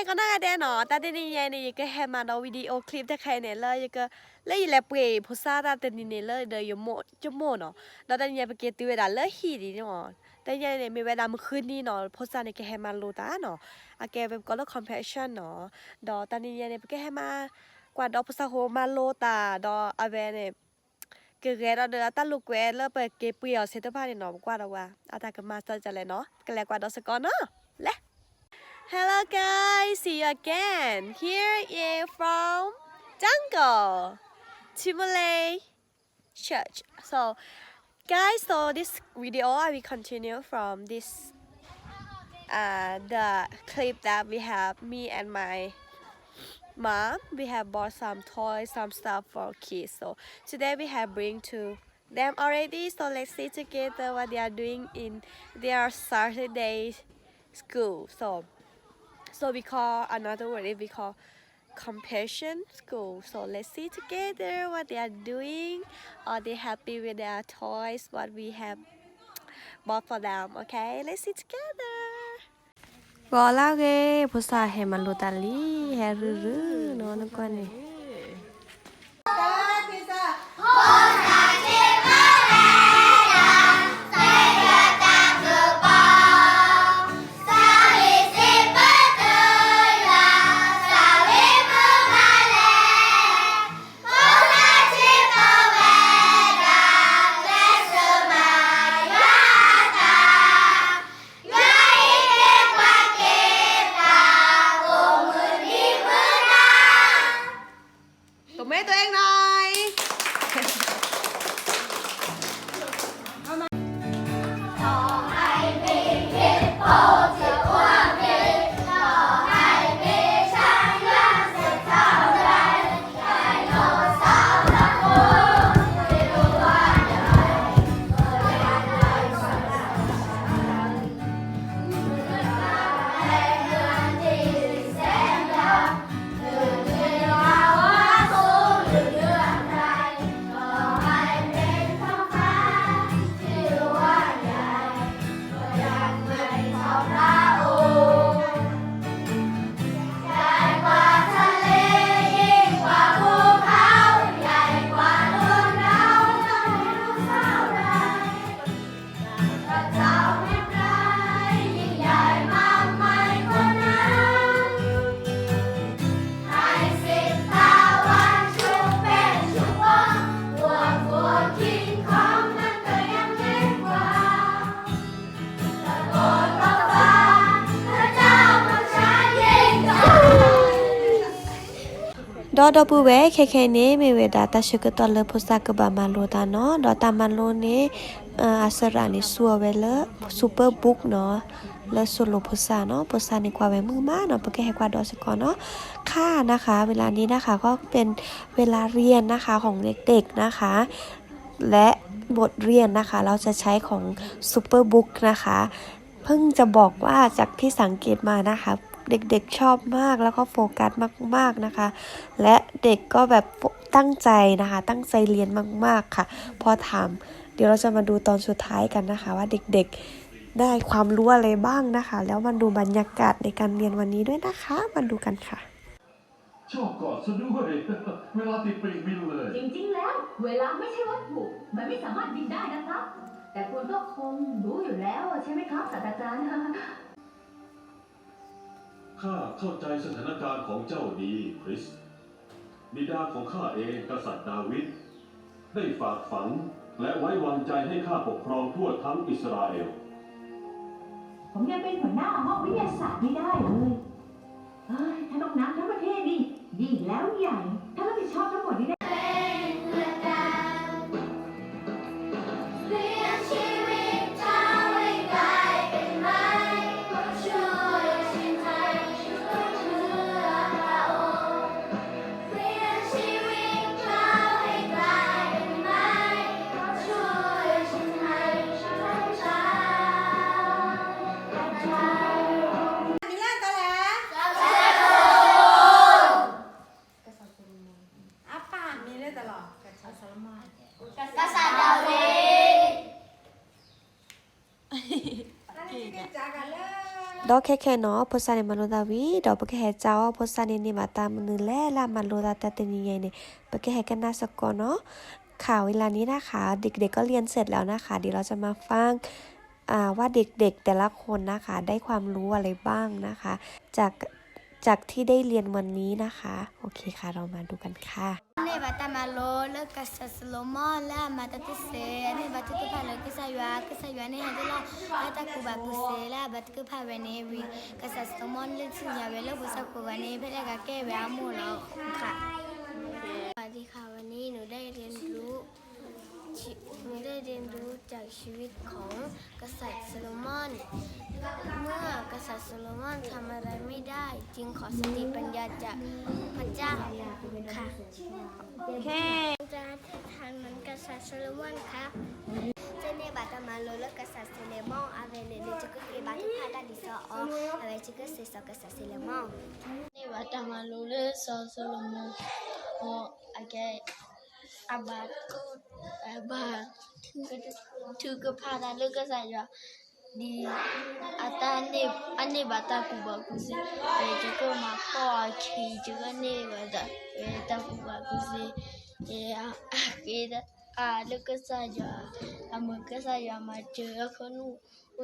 ก็น่าแดนเนาะแต่เดี๋ยวนี้ยังนี่ก็แค่มาดูวิดีโอคลิปแต่ใครเนี่ยเลยก็เลยแลเปย์ภาษาแต่เดี๋ยวนี้เลยเดี๋ยวโมจะโมเนาะแล้วแต่ยังไปเก็บตัวเวลาเลยฮีดีเนาะแต่ยังเนี่ยมีเวลาเมื่อคืนนี้เนาะภาษาเนี่ยก็แค่มาโลตาเนาะอาแกเป็นก็เลิก compassion เนาะดอตอนนี้ยังเนี่ยก็แค่มากว่าดอภาษาโฮมาโลตาดออาเวเนี่ยเกิดเราเดือดตลูกเวแล้วไปเก็บเปียวเซตบ้านเนี่ยเนาะกว่าเราว่าอาตาก็มาสเตอร์จะเลยเนาะก็แล้วกว่าดอสกอเนาะและ Hello guys, see you again. Here is from Jungle, Timale Church. So guys, so this video I will continue from this the clip that we have me and my mom. We have bought some toys, some stuff for kids. So today we have bring to them already. So let's see together what they are doing in their Saturday school. So we call another word we call compassion school. So let's see together what they are doing. Are they happy with their toys? What we have bought for them? Okay, let's see together. ก็แล้วไงภาษาเฮมันลูตาลีเฮรื้อๆเนาะนักกว่านี่ ตัวแม่ตัวเองหน่อย ดอดอปูเวเคเนเมเวดาตาชกตอลเลโพสากบามาโลตาเนาะดอตามาโลเนอาสรานิสัวเวลซูเปอร์บุ๊กเนาะแล้วโซโลโพสาเนาะโพสาในกว่าแวมือมาเนาะปะแกให้กว่าดอสกอเนาะค่านะคะเวลานี้นะคะก็เป็นเวลาเรียนนะคะของเด็กๆนะคะและบทเรียนนะคะเราจะใช้ของซูเปอร์บุ๊กนะคะเพิ่งจะบอกว่าจากที่สังเกตมานะคะเด็กๆชอบมากแล้วก็โฟกัสมากๆนะคะและเด็กก็แบบตั้งใจนะคะตั้งใจเรียนมากๆค่ะพอถามเดี๋ยวเราจะมาดูตอนสุดท้ายกันนะคะว่าเด็กๆได้ความรู้อะไรบ้างนะคะแล้วมาดูบรรยากาศในการเรียนวันนี้ด้วยนะคะมาดูกันค่ะชอบกอดซะด้วยเวลาติดปีกบินเลยจริงๆแล้วเวลาไม่ใช่วัตถุมันไม่สามารถบินได้นะครับแต่คุณก็คงรู้อยู่แล้วใช่ไหมครับศาสตราจารย์ข้าเข้าใจสถานการณ์ของเจ้าดีคริสบิดาของข้าเองกษัตริย์ดาวิดได้ฝากฝังและไว้วางใจให้ข้าปกครองทั่วทั้งอิสราเอลผมยังเป็นหัวหน้าห้องวิทยาศาสตร์ไม่ได้เลยถ้าต้องนับทั้งประเทศนี่ยิ่งแล้วใหญ่ถ้ารับผิดชอบทั้งหมดนี้ได้ ดอกแค่เนาะภาษาในมาโลดาวีดอกปะแค่เจ้าภาษาในนี่มาตามมือแล่ละมาโลดาแต่นี่ไงเนี่ยปะแค่กันน่าสกอเนาะข่าวเวลานี้นะคะเด็กๆก็เรียนเสร็จแล้วนะคะเดี๋ยวเราจะมาฟังว่าเด็กๆแต่ละคนนะคะได้ความรู้อะไรบ้างนะคะจากที่ได้เรียนวันนี้นะคะโอเคค่ะเรามาดูกันค่ะ นี่บัตมาโลเลิกกับสโลมอนและมาตัดเสนี่บัตคือพาเลิกกับสายนี่ให้ได้ละบัตกูบักเสและบัตคือพาเวเนวีกับสโลมอนเลิกสิ่งอย่างเวลาบุษกูวันนี้เพื่อการแก้แววมูเราค่ะสวัสดีค่ะวันนี้หนูได้เรียนรู้จากชีวิตของกษัตริย์โซโลมอนเมื่อกษัตริย์โซโลมอนทำอะไรไม่ได้จึงขอสติปัญญาจากพระเจ้าค่ะจะทางนั้นกษัตริย์โซโลมอนครับเจเนบาตมาโลและกษัตริย์เซเลมอนอาเวเนเดจิกุเอบาทุพาดาดิซออาเวจิกุเซซอกษัตริย์เซเลมอนเนบาตมาโลและโซโลมอนโออาเกabad juga pada lega saja di atas ni bata bagus juga mako juga ni bata bagus ya kita lega saja lega saja macam aku nu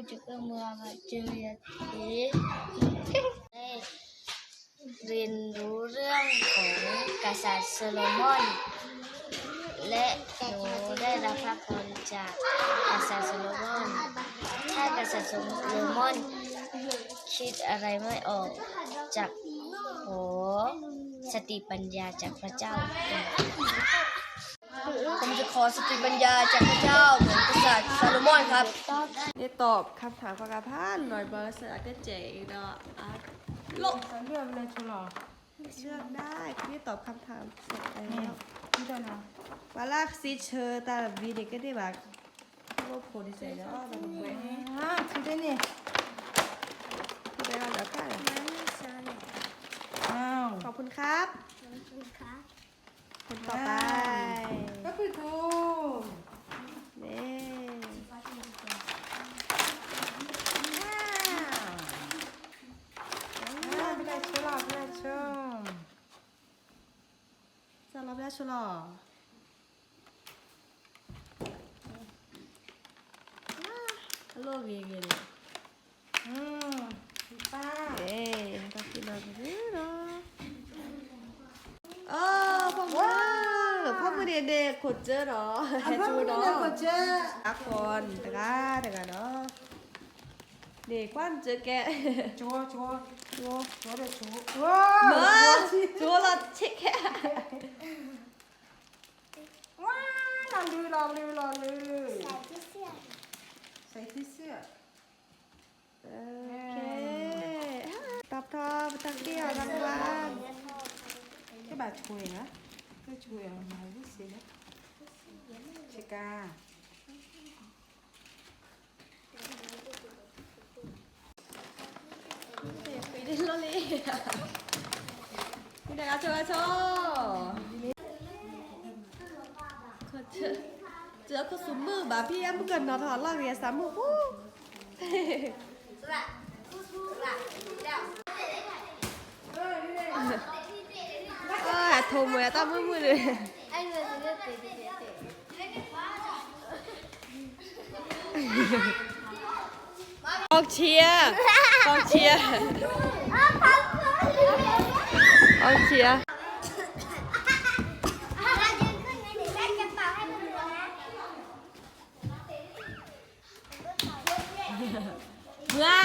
juga macam ya เรียนรู้เรื่องของกษัตริย์โซโลมอนและหนูได้รับพระพรจากกษัตริย์โซโลมอนถ้ากษัตริย์โซโลมอนคิดอะไรไม่ออกจากขอสติปัญญาจากพระเจ้าผมจะขอสติปัญญาจากพระเจ้าเหมือนกษัตริย์โซโลมอนครับได้ตอบคำถามประกาศผ่านหน่อยเบอร์สระก็เจ๋งเนาะโลกเลือกเลยชัวร์เลือกได้พี่ตอบคำถามเสร็จแล้วนี่ตัวนะวลาซีเชอร์ตาวีเด็กก็ได้แบบโลกโพดิเซเนาะแบบนี้คือได้เนี่ยคือได้เราเดี๋ยวกันขอบคุณครับคนต่อไปก็คือทูเน่说了，hello เวียงเลยป้าก็กินอะไรเนาะพ่อมือเด็กๆขดเจอเนาะจูเนาะขดเจอทุกคนตะกันเนาะเด็กกว้านเจอแกชัวเดี๋ยวชัวเราเช็คแค่ลองดูใส่ที่เสื้อโอเคตอบตั้งเกี่ยวรางวัลแค่แบบช่วยนะก็ช่วยมาวิเศษชิกาปีนี้โลลี่นี่นะคะโชเจอก็สุ่มมือแบบพี่แอมเกินนอนถอดล่างเรียสามมือปุ๊บโทรมาตามมือเลยกองเชียร์เมื่อ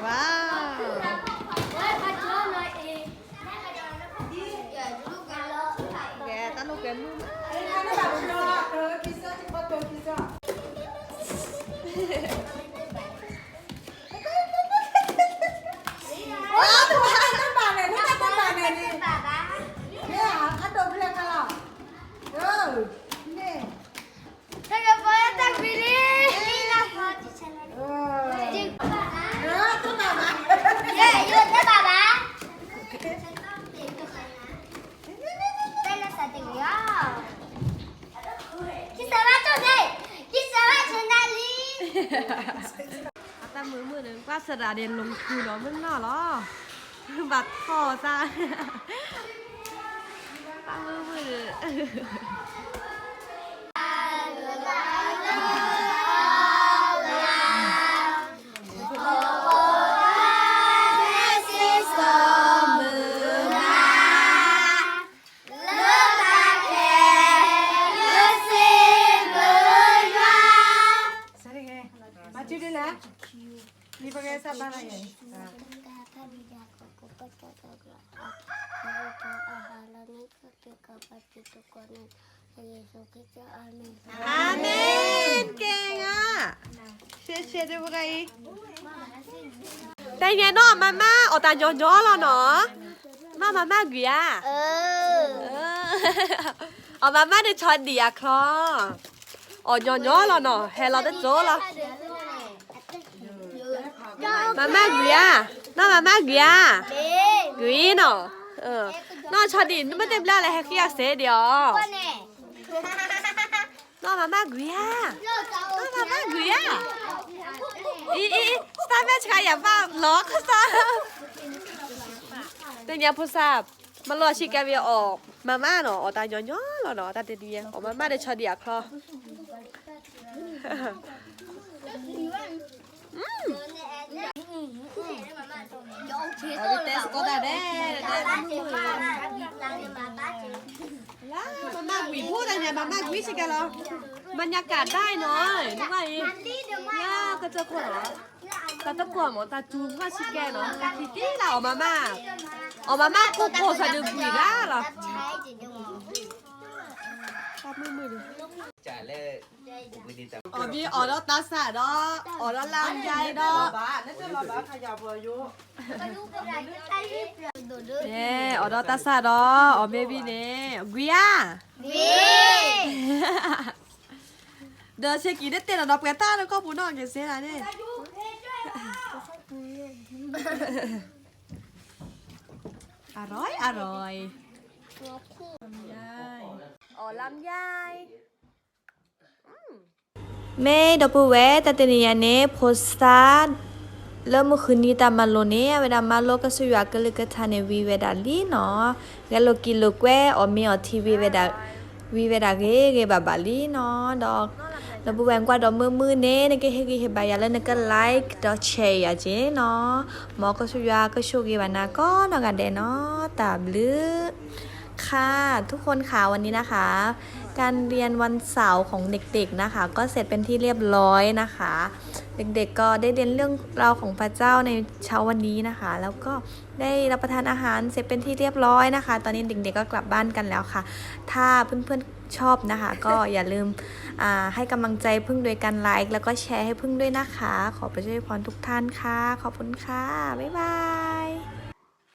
ว้าวแกตลกแกมือ ตามือหนึ่งว่าสระเดียนลงทุนเนาะมึงเนาะหรอบัตรคอจ้าตามือNi pakai sabar ya. Amin, เก่งอ่ะเชียร์ด้วยพวกไอ้แต่ยังน้องมาม่าเอาตาย้อนๆแล้วเนาะมาม่ากุยอ่ะเอามาม่าได้ชอนดีอ่ะคลอเอาย้อนๆแล้วเนาะให้เราได้โจ้แล้วมาม่ากุยอ่ะน้องมาม่ากุยอ่ะกุยเนาะน้องชอนดีไม่เต็มแล้วเลยให้ขี้เสียเดียวน้องมาม่ากุยอ่ะน้องมาม่ากุยอ่ะสตาร์แมชใครอย่าฟังล็อกสตาร์แต่ยังพูดทราบมันรอชิคกี้พายออกมาม่าเนาะตาย้อนๆแล้วเนาะตาเดียออกมาม่าได้ชอดีอ่ะคลอเตสก็ได้เด้มาม่ากุยพูดอะไรมาม่ากุยชิคกี้พายบรรยากาศได้หน่อยนึกว่าอีย่าก็จะขวดตาตะกวดหมอตาจูงว่าชิคกี้พายเนาะตาทีตี้เรามาม่าโกโก้ใส่ดึงกุยล่ะหรอตามือจ่ายเลยวิธีจับ อ๋อพี่อ๋อแล้วตาสะเนาะอ๋อแล้วลำใหญ่เนาะ บ้านั่นจะรอบ้าขยับอายุ เนี่ยอ๋อแล้วตาสะเนาะอ๋อเบบี้เนี่ยกุยอ่ะเดี๋ยวเช็คกี่ได้เต้นระดับกระต้าแล้วก็ปูนอกอย่างเสียนะเนี่ยอร่อยลำไยอ๋อลำไยเมย์ดับเบิลเวตเตนียเน่โพสต์เริ่มคืนนี้ตามมาโลเนี่ยเวลามาโลก็สุยาก็เลยก็ทานในวีเวดาลีเนาะแล้วโลกิโลเกวอมีอทีวีเวดาเกบาลีเนาะดอกแล้วบุแวงกว่าดอกมือเน่นก็เฮกิเฮบายาแล้วนก็ไลค์ดอกแชร์อ่ะเจ้เนาะหมอก็สุยาก็โชกีวันนาก็นอกันเดเนาะตามลือค่ะทุกคนค่ะวันนี้นะคะ การเรียนวันเสาร์ของเด็กๆนะคะก็เสร็จเป็นที่เรียบร้อยนะคะเด็กๆก็ได้เรียนเรื่องราวของพระเจ้าในเช้าวันนี้นะคะแล้วก็ได้รับประทานอาหารเสร็จเป็นที่เรียบร้อยนะคะตอนนี้เด็กๆก็กลับบ้านกันแล้วค่ะถ้าเพื่อนๆชอบนะคะก็อย่าลืมให้กำลังใจพึ่งโดยการไลค์แล้วก็แชร์ให้พึ่งด้วยนะคะขอพระเจ้าอวยพรทุกท่านค่ะขอบคุณค่ะบ๊ายบาย